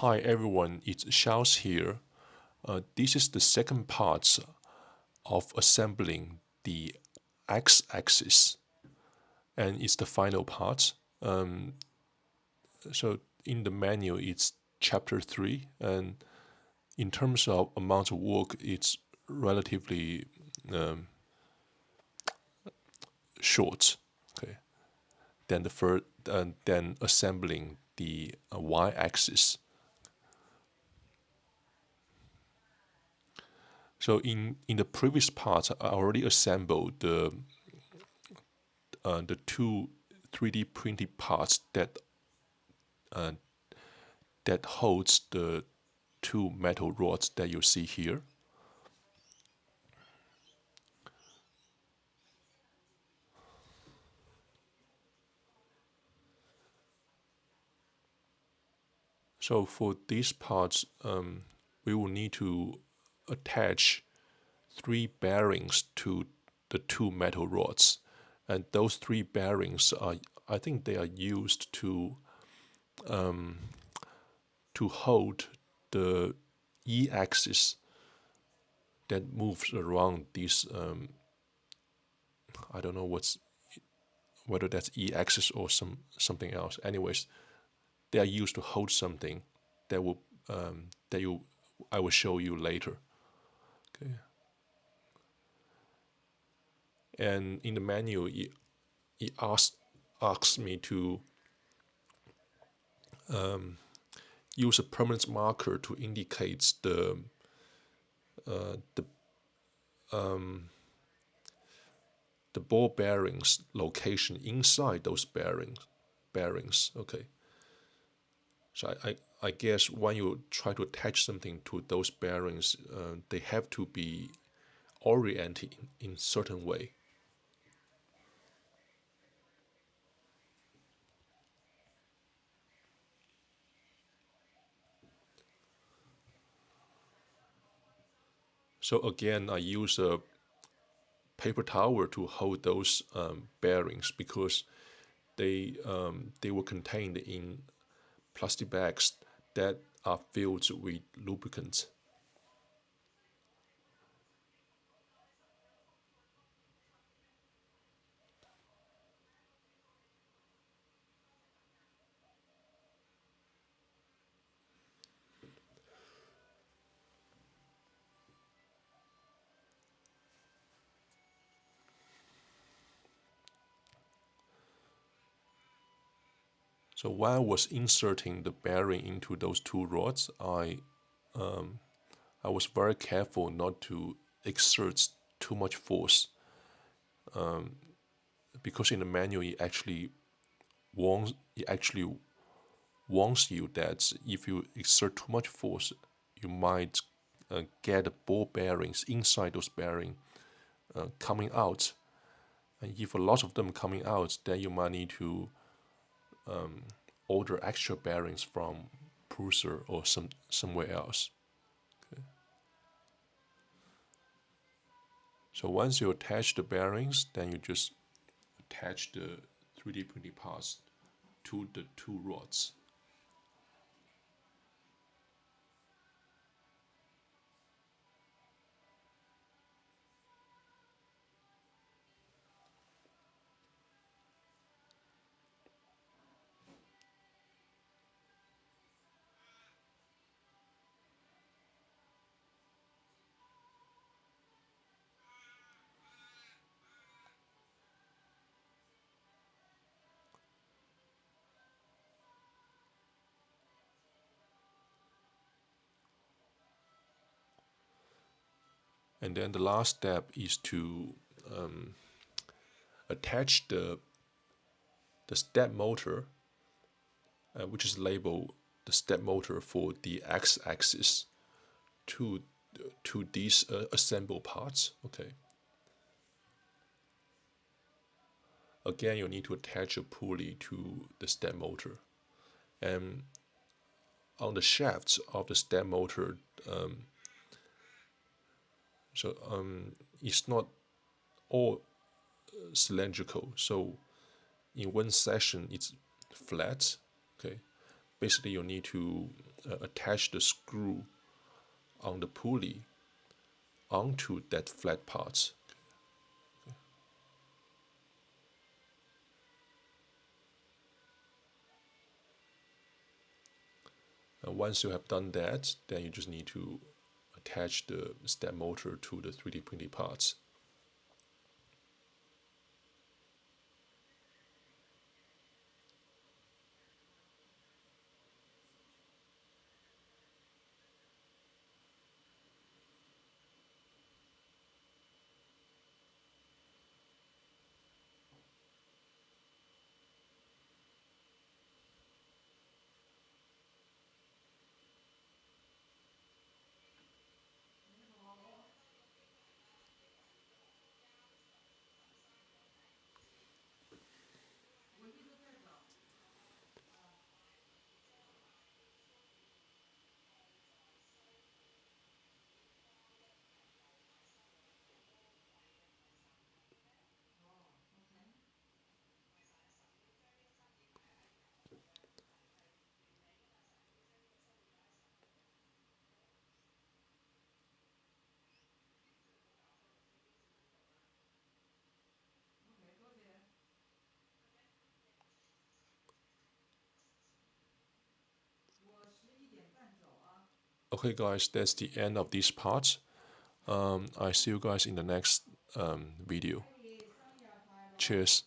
Hi everyone, it's Xiao's here. This is the second part of assembling the x-axis, and it's the final part. So in the manual, it's chapter 3, and in terms of amount of work, it's relatively short. Okay, than the first, than assembling the y-axis. So in the previous part, I already assembled the two 3D printed parts that holds the two metal rods that you see here. So for these parts, we will need to attach 3 bearings to the two metal rods, and those 3 bearings are, I think they are used to hold the e-axis that moves around this. I don't know whether that's e-axis or something else. Anyways, they are used to hold something that will I will show you later. Okay. And in the manual, it asks me to use a permanent marker to indicate the ball bearings location inside those bearings. Okay. So I guess when you try to attach something to those bearings, they have to be oriented in certain way. So again, I use a paper towel to hold those bearings because they were contained in plastic bags that are filled with lubricant. So while I was inserting the bearing into those two rods, I was very careful not to exert too much force, because in the manual it actually warns you that if you exert too much force, you might get the ball bearings inside those bearings coming out, and if a lot of them coming out, then you might need to order extra bearings from Prusa or somewhere else. Okay. So once you attach the bearings, then you just attach the 3D printed parts to the two rods. And then the last step is to attach the step motor, which is labeled the step motor for the x-axis, to these assembled parts. Okay. Again, you need to attach a pulley to the step motor, and on the shafts of the step motor, it's not all cylindrical. So in one section it's flat, okay, basically you need to attach the screw on the pulley onto that flat part. And once you have done that, then you just need to attach the step motor to the 3D printing parts. Okay, guys, that's the end of this part. I see you guys in the next video. Cheers.